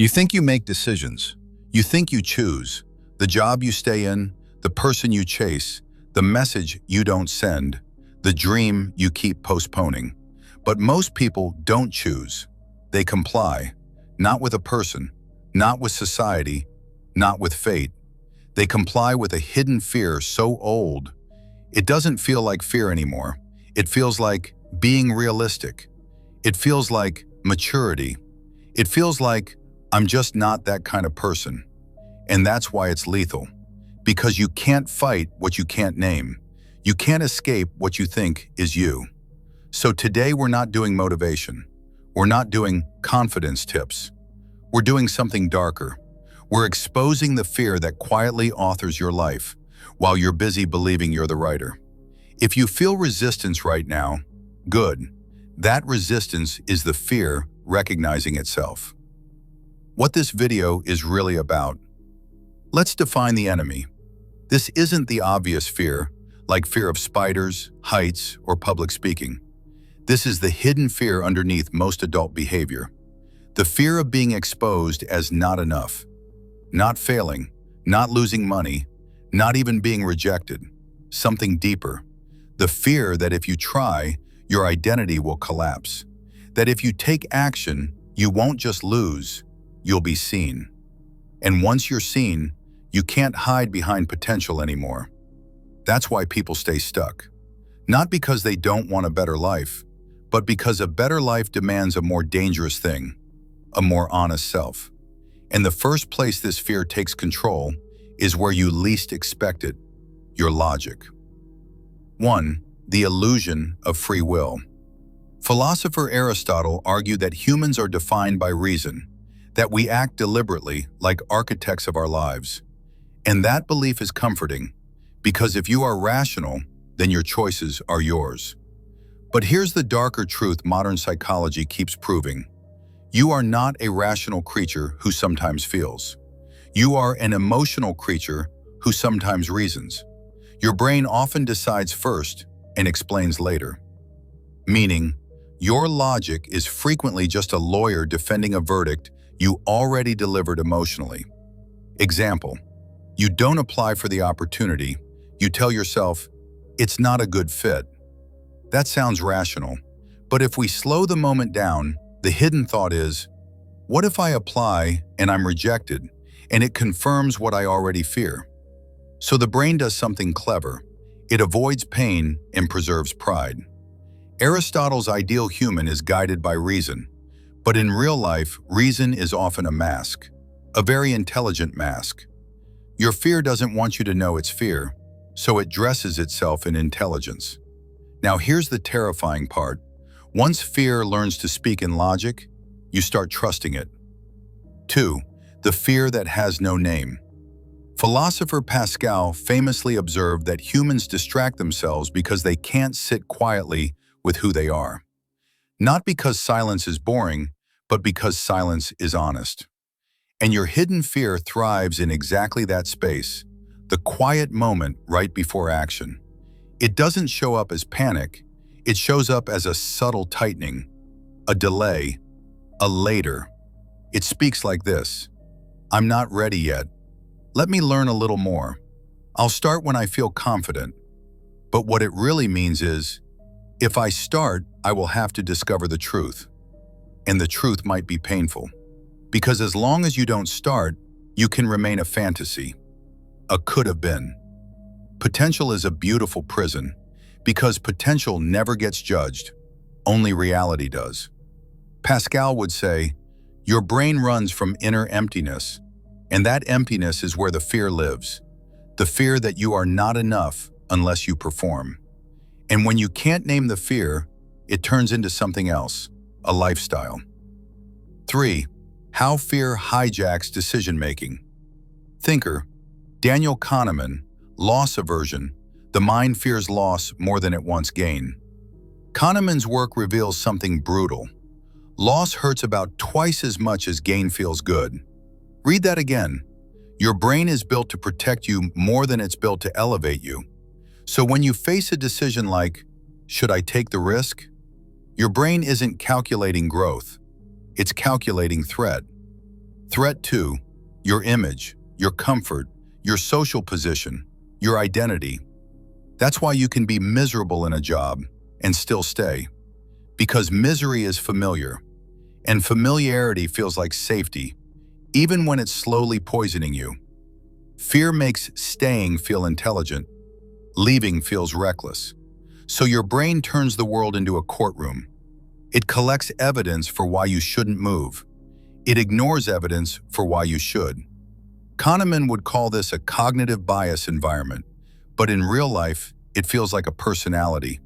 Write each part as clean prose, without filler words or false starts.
You think you make decisions. You think you choose. The job you stay in, the person you chase, the message you don't send, the dream you keep postponing. But most people don't choose. They comply. Not with a person, not with society, not with fate. They comply with a hidden fear so old, it doesn't feel like fear anymore. It feels like being realistic. It feels like maturity. It feels like I'm just not that kind of person. And that's why it's lethal. Because you can't fight what you can't name. You can't escape what you think is you. So today we're not doing motivation. We're not doing confidence tips. We're doing something darker. We're exposing the fear that quietly authors your life while you're busy believing you're the writer. If you feel resistance right now, good. That resistance is the fear recognizing itself. What this video is really about. Let's define the enemy. This isn't the obvious fear, like fear of spiders, heights, or public speaking. This is the hidden fear underneath most adult behavior. The fear of being exposed as not enough, not failing, not losing money, not even being rejected. Something deeper. The fear that if you try, your identity will collapse. That if you take action, you won't just lose, you'll be seen. And once you're seen, you can't hide behind potential anymore. That's why people stay stuck. Not because they don't want a better life, but because a better life demands a more dangerous thing, a more honest self. And the first place this fear takes control is where you least expect it, your logic. 1. The illusion of free will. Philosopher Aristotle argued that humans are defined by reason, that we act deliberately like architects of our lives. And that belief is comforting, because if you are rational, then your choices are yours. But here's the darker truth modern psychology keeps proving. You are not a rational creature who sometimes feels. You are an emotional creature who sometimes reasons. Your brain often decides first and explains later. Meaning, your logic is frequently just a lawyer defending a verdict you already delivered emotionally. Example, you don't apply for the opportunity. You tell yourself, it's not a good fit. That sounds rational, but if we slow the moment down, the hidden thought is, what if I apply and I'm rejected, and it confirms what I already fear? So the brain does something clever. It avoids pain and preserves pride. Aristotle's ideal human is guided by reason, but in real life, reason is often a mask, a very intelligent mask. Your fear doesn't want you to know it's fear, so it dresses itself in intelligence. Now here's the terrifying part. Once fear learns to speak in logic, you start trusting it. 2. The fear that has no name. Philosopher Pascal famously observed that humans distract themselves because they can't sit quietly with who they are. Not because silence is boring, but because silence is honest. And your hidden fear thrives in exactly that space, the quiet moment right before action. It doesn't show up as panic, it shows up as a subtle tightening, a delay, a later. It speaks like this: I'm not ready yet. Let me learn a little more. I'll start when I feel confident. But what it really means is, if I start, I will have to discover the truth. And the truth might be painful. Because as long as you don't start, you can remain a fantasy, a could have been. Potential is a beautiful prison, because potential never gets judged, only reality does. Pascal would say, your brain runs from inner emptiness, and that emptiness is where the fear lives, the fear that you are not enough unless you perform. And when you can't name the fear, it turns into something else, a lifestyle. 3. How fear hijacks decision-making. Thinker, Daniel Kahneman, loss aversion, the mind fears loss more than it wants gain. Kahneman's work reveals something brutal. Loss hurts about twice as much as gain feels good. Read that again. Your brain is built to protect you more than it's built to elevate you. So when you face a decision like, should I take the risk? Your brain isn't calculating growth. It's calculating threat. Threat 2, your image, your comfort, your social position, your identity. That's why you can be miserable in a job and still stay. Because misery is familiar, and familiarity feels like safety, even when it's slowly poisoning you. Fear makes staying feel intelligent, leaving feels reckless. So your brain turns the world into a courtroom. It collects evidence for why you shouldn't move. It ignores evidence for why you should. Kahneman would call this a cognitive bias environment, but in real life, it feels like a personality.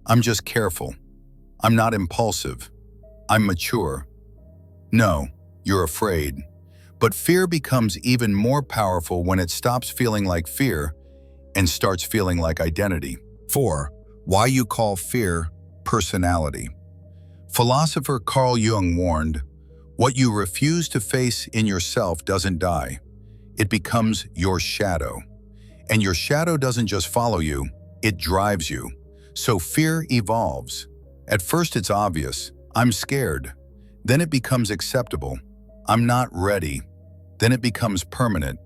I'm just careful. I'm not impulsive. I'm mature. No, you're afraid. But fear becomes even more powerful when it stops feeling like fear and starts feeling like identity. 4. Why you call fear personality. Philosopher Carl Jung warned, "What you refuse to face in yourself doesn't die. It becomes your shadow. And your shadow doesn't just follow you, it drives you." So fear evolves. At first it's obvious, I'm scared. Then it becomes acceptable. I'm not ready. Then it becomes permanent.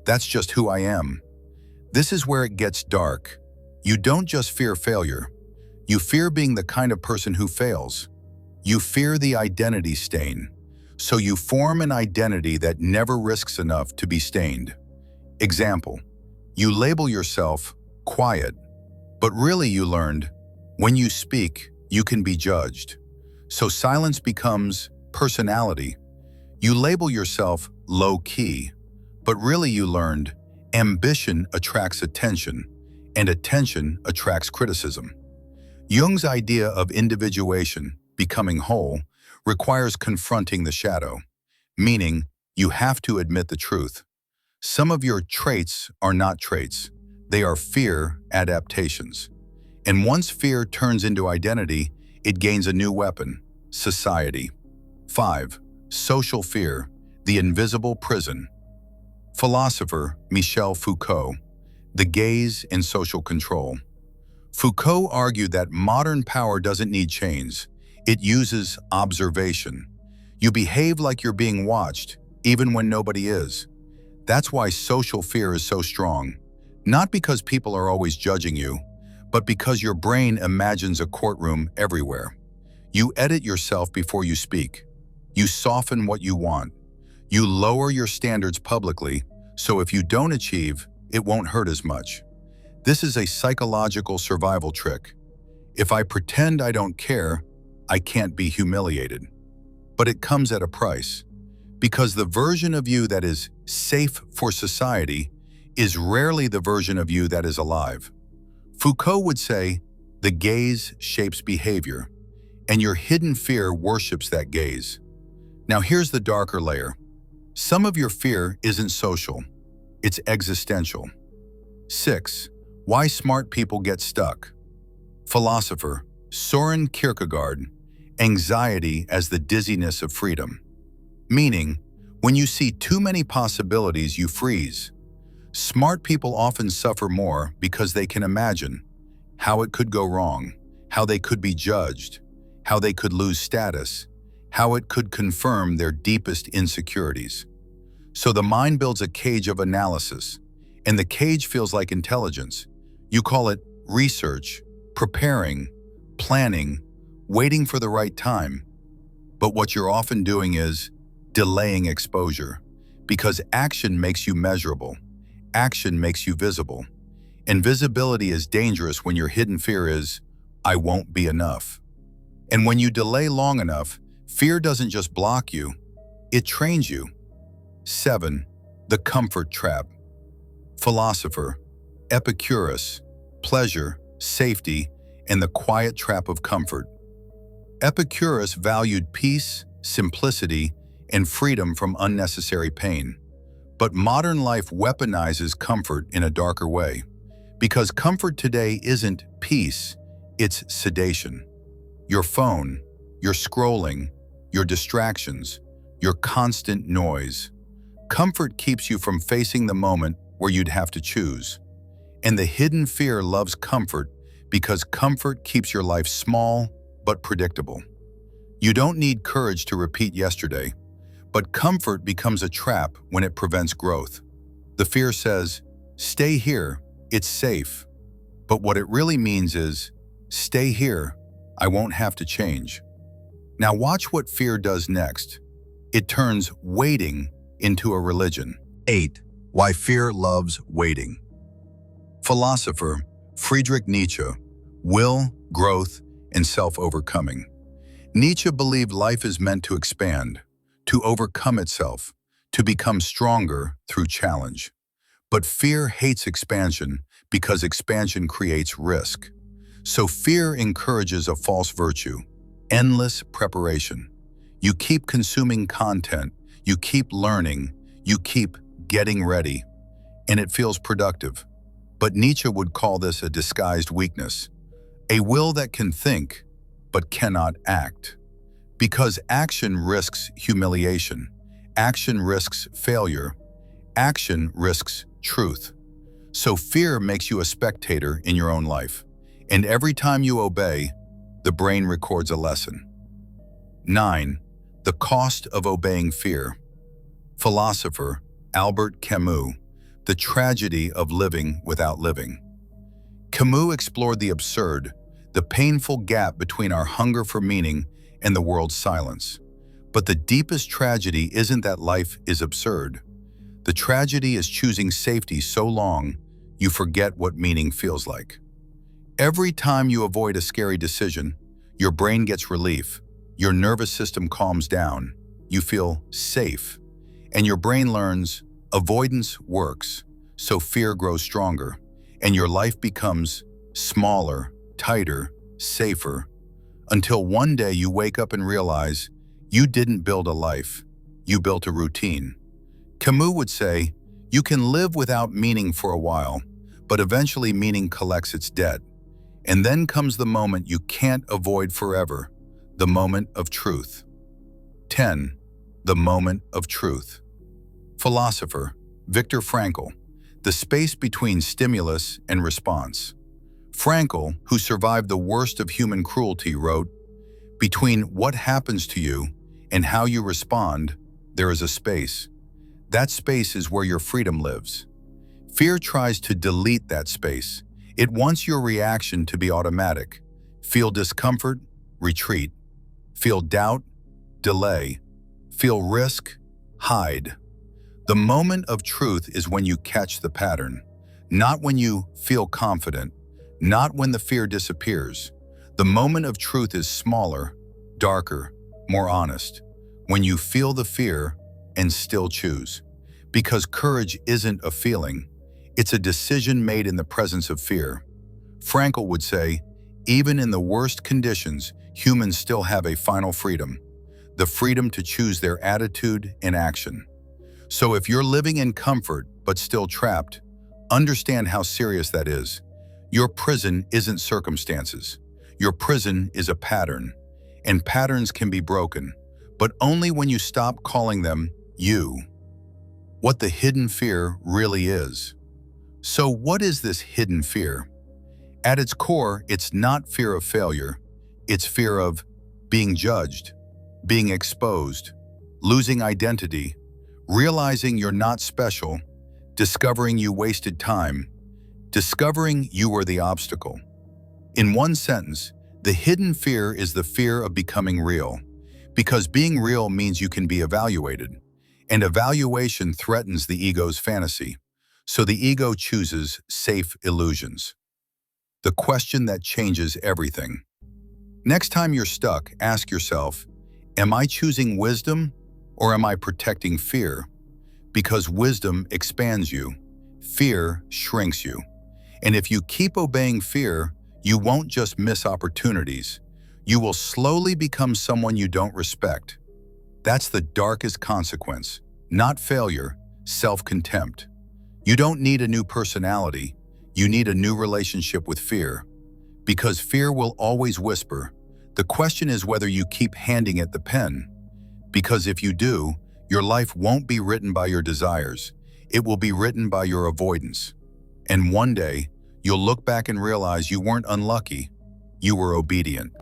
That's just who I am. This is where it gets dark. You don't just fear failure. You fear being the kind of person who fails. You fear the identity stain. So you form an identity that never risks enough to be stained. Example, you label yourself quiet, but really you learned, when you speak, you can be judged. So silence becomes personality. You label yourself low-key, but really you learned, ambition attracts attention, and attention attracts criticism. Jung's idea of individuation, becoming whole, requires confronting the shadow, meaning you have to admit the truth. Some of your traits are not traits. They are fear adaptations. And once fear turns into identity, it gains a new weapon, society. 5. Social fear, the invisible prison. Philosopher Michel Foucault, The Gaze and Social Control. Foucault argued that modern power doesn't need chains. It uses observation. You behave like you're being watched, even when nobody is. That's why social fear is so strong. Not because people are always judging you, but because your brain imagines a courtroom everywhere. You edit yourself before you speak. You soften what you want. You lower your standards publicly, so if you don't achieve, it won't hurt as much. This is a psychological survival trick. If I pretend I don't care, I can't be humiliated. But it comes at a price, because the version of you that is safe for society is rarely the version of you that is alive. Foucault would say, the gaze shapes behavior, and your hidden fear worships that gaze. Now here's the darker layer. Some of your fear isn't social, it's existential. 6. Why smart people get stuck. Philosopher Soren Kierkegaard, anxiety as the dizziness of freedom. Meaning, when you see too many possibilities, you freeze. Smart people often suffer more because they can imagine how it could go wrong, how they could be judged, how they could lose status, how it could confirm their deepest insecurities. So the mind builds a cage of analysis, and the cage feels like intelligence. You call it research, preparing, planning, waiting for the right time. But what you're often doing is delaying exposure, because action makes you measurable. Action makes you visible. And visibility is dangerous when your hidden fear is, I won't be enough. And when you delay long enough, fear doesn't just block you, it trains you. 7. The comfort trap. Philosopher Epicurus, pleasure, safety, and the quiet trap of comfort. Epicurus valued peace, simplicity, and freedom from unnecessary pain. But modern life weaponizes comfort in a darker way. Because comfort today isn't peace, it's sedation. Your phone, your scrolling, your distractions, your constant noise. Comfort keeps you from facing the moment where you'd have to choose. And the hidden fear loves comfort because comfort keeps your life small but predictable. You don't need courage to repeat yesterday, But comfort becomes a trap when it prevents growth. The fear says, stay here, it's safe. But what it really means is, stay here, I won't have to change. Now watch what fear does next. It turns waiting into a religion. 8. Why fear loves waiting. Philosopher Friedrich Nietzsche, will, growth, and self-overcoming. Nietzsche believed life is meant to expand, to overcome itself, to become stronger through challenge. But fear hates expansion because expansion creates risk. So fear encourages a false virtue, endless preparation. You keep consuming content, you keep learning, you keep getting ready, and it feels productive. But Nietzsche would call this a disguised weakness, a will that can think but cannot act. Because action risks humiliation, action risks failure, action risks truth. So fear makes you a spectator in your own life, and every time you obey, the brain records a lesson. 9. The cost of obeying fear. Philosopher Albert Camus, The Tragedy of Living Without Living. Camus explored the absurd, the painful gap between our hunger for meaning and the world's silence. But the deepest tragedy isn't that life is absurd. The tragedy is choosing safety so long you forget what meaning feels like. Every time you avoid a scary decision, your brain gets relief, your nervous system calms down, you feel safe, and your brain learns avoidance works, so fear grows stronger, and your life becomes smaller, tighter, safer, until one day you wake up and realize you didn't build a life, you built a routine. Camus would say, you can live without meaning for a while, but eventually meaning collects its debt. And then comes the moment you can't avoid forever, the moment of truth. 10. The moment of truth. Philosopher Viktor Frankl, The Space Between Stimulus and Response. Frankl, who survived the worst of human cruelty, wrote, "Between what happens to you and how you respond, there is a space. That space is where your freedom lives. Fear tries to delete that space. It wants your reaction to be automatic. Feel discomfort, retreat. Feel doubt, delay. Feel risk, hide. The moment of truth is when you catch the pattern, not when you feel confident, not when the fear disappears. The moment of truth is smaller, darker, more honest, when you feel the fear and still choose. Because courage isn't a feeling, it's a decision made in the presence of fear. Frankl would say, even in the worst conditions, humans still have a final freedom, the freedom to choose their attitude and action. So if you're living in comfort but still trapped, understand how serious that is. Your prison isn't circumstances. Your prison is a pattern, and patterns can be broken, but only when you stop calling them you. What the hidden fear really is. So what is this hidden fear? At its core, it's not fear of failure. It's fear of being judged, being exposed, losing identity, realizing you're not special, discovering you wasted time, discovering you were the obstacle. In one sentence, the hidden fear is the fear of becoming real, because being real means you can be evaluated, and evaluation threatens the ego's fantasy, so the ego chooses safe illusions. The question that changes everything. Next time you're stuck, ask yourself, am I choosing wisdom or am I protecting fear? Because wisdom expands you, fear shrinks you. And if you keep obeying fear, you won't just miss opportunities. You will slowly become someone you don't respect. That's the darkest consequence, not failure, self-contempt. You don't need a new personality. You need a new relationship with fear. Because fear will always whisper. The question is whether you keep handing it the pen. Because if you do, your life won't be written by your desires. It will be written by your avoidance. And one day, you'll look back and realize you weren't unlucky, you were obedient.